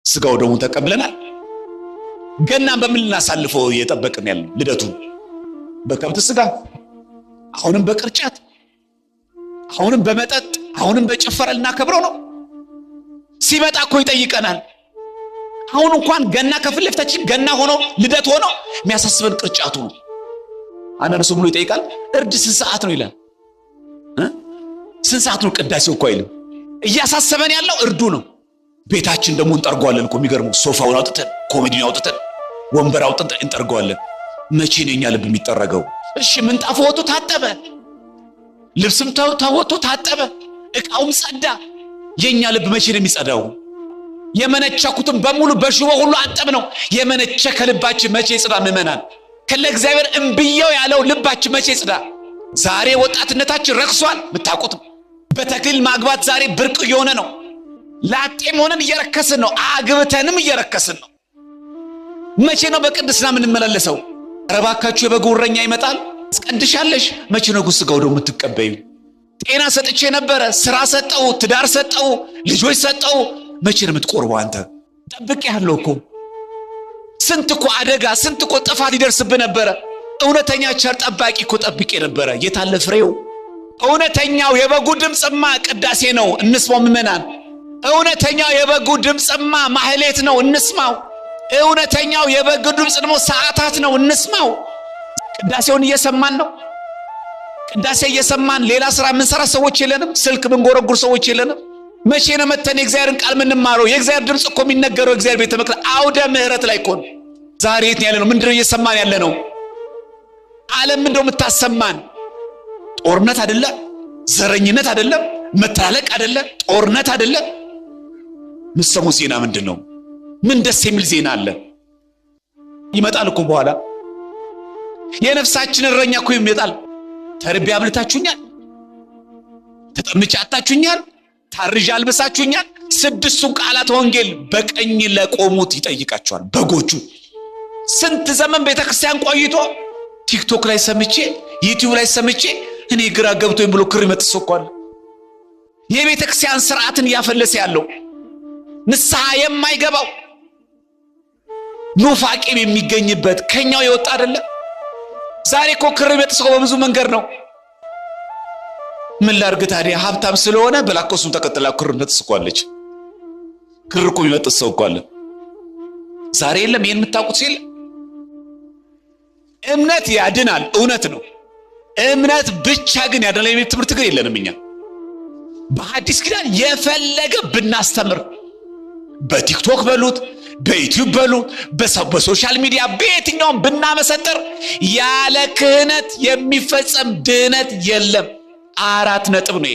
ስጋው ደሙን ተቀብለናል። ገናን በምን ልናሳልፈው እየጠበቅን ያለው? ልደቱ በከብት ስጋ፣ አሁንም በቅርጫት፣ አሁንም በመጠጥ፣ አሁንም በጭፈራ ልናከብረው ነው። ሲመጣ እኮ ይጠይቀናል። አሁን እንኳን ገና ከፊት ለፊታችን ገና ሆኖ ልደት ሆኖ የሚያሳስበን ቅርጫቱ ነው። አንዳንድ ሰው ብሎ ይጠይቃል፣ እርድ ስንት ሰዓት ነው ይላል። ስንት ሰዓት ነው ቅዳሴው እኮ አይልም። እያሳሰበን ያለው እርዱ ነው። ቤታችን ደግሞ እንጠርገዋለን እኮ። የሚገርመው ሶፋውን አውጥተን፣ ኮሜዲን አውጥተን፣ ወንበር አውጥተን እንጠርገዋለን። መቼ ነው የኛ ልብ የሚጠረገው? እሺ ምንጣፉ ወጥቶ ታጠበ፣ ልብስም ተወጥቶ ታጠበ፣ እቃውም ጸዳ። የኛ ልብ መቼ ነው የሚጸዳው? የመነቸኩትን በሙሉ በሽቦ ሁሉ አጠብ ነው። የመነቸ ከልባችን መቼ ይጽዳ? ምእመናን ከለእግዚአብሔር እምብየው ያለው ልባችን መቼ ይጽዳ? ዛሬ ወጣትነታችን ረክሷል። ምታውቁት በተክሊል ማግባት ዛሬ ብርቅ እየሆነ ነው። ላጤም ሆነን እየረከስን ነው። አግብተንም እየረከስን ነው። መቼ ነው በቅድስና የምንመላለሰው? ኧረ እባካችሁ የበጉ እረኛ ይመጣል። አስቀድሻለሽ። መቼ ነው ስጋው ደሙ የምትቀበዩ? ጤና ሰጥቼ ነበረ፣ ስራ ሰጠው፣ ትዳር ሰጠው፣ ልጆች ሰጠው። መቼ ነው የምትቆርበው? አንተ ጠብቅ ያለው እኮ ስንት እኮ አደጋ ስንት እኮ ጥፋት ይደርስብህ ነበረ። እውነተኛ ቸር ጠባቂ እኮ ጠብቄ ነበረ። የታለ ፍሬው? እውነተኛው የበጉ ድምፅማ ቅዳሴ ነው፣ እንስማው ምእመናን። እውነተኛው የበጉ ድምፅማ ማህሌት ነው፣ እንስማው። እውነተኛው የበጉ ድምፅ ደግሞ ሰዓታት ነው፣ እንስማው። ቅዳሴውን እየሰማን ነው። ቅዳሴ እየሰማን ሌላ ስራ የምንሰራ ሰዎች የለንም። ስልክ ምንጎረጉር ሰዎች የለንም። መቼ ነው መተን የእግዚአብሔርን ቃል የምንማረው? የእግዚአብሔር ድምፅ እኮ የሚነገረው እግዚአብሔር ቤተ መቅደስ አውደ ምሕረት ላይ እኮ ነው። ዛሬ የት ያለ ነው? ምንድነው እየሰማን ያለ ነው? ዓለም ምንድነው የምታሰማን? ጦርነት አይደለም፣ ዘረኝነት አይደለም፣ መታለቅ አይደለም፣ ጦርነት አይደለም። ምሰሙ ዜና ምንድነው? ምን ደስ የሚል ዜና አለ? ይመጣል እኮ በኋላ የነፍሳችን እረኛ እኮ ይመጣል። ተርቤ አብልታችሁኛል፣ ተጠምቼ አጣችሁኛል፣ ታርዤ አልብሳችሁኛል። ስድስቱን ቃላት ወንጌል በቀኝ ለቆሙት ይጠይቃቸዋል። በጎቹ ስንት ዘመን ቤተክርስቲያን ቆይቶ ቲክቶክ ላይ ሰምቼ ዩቲዩብ ላይ ሰምቼ እኔ ግራ ገብቶኝ ብሎ ክር ይመጥሶኳል። የቤተክርስቲያን ስርዓትን ያፈለሰ ያለው ንስሐ የማይገባው ኑፋቄም የሚገኝበት ከኛው የወጣ አይደለም። ዛሬ እኮ ክር ይመጥሰው በብዙ መንገድ ነው። ምን ላርግ ታዲያ? ሀብታም ስለሆነ በላኮሱን ተከትላ ክር ይመጥስኳለች። ክር እኮ ይመጥሰው እኮ አለ። ዛሬ የለም ይሄን የምታውቁት ሲል እምነት ያድናል። እውነት ነው። እምነት ብቻ ግን ያድናል የሚል ትምህርት ግን የለንም እኛ። በሐዲስ ኪዳን የፈለገ ብናስተምር በቲክቶክ በሉት በዩቲዩብ በሉት በሶሻል ሚዲያ በየትኛውም ብናመሰጥር ያለ ክህነት የሚፈጸም ድህነት የለም። 4 ነጥብ ነው።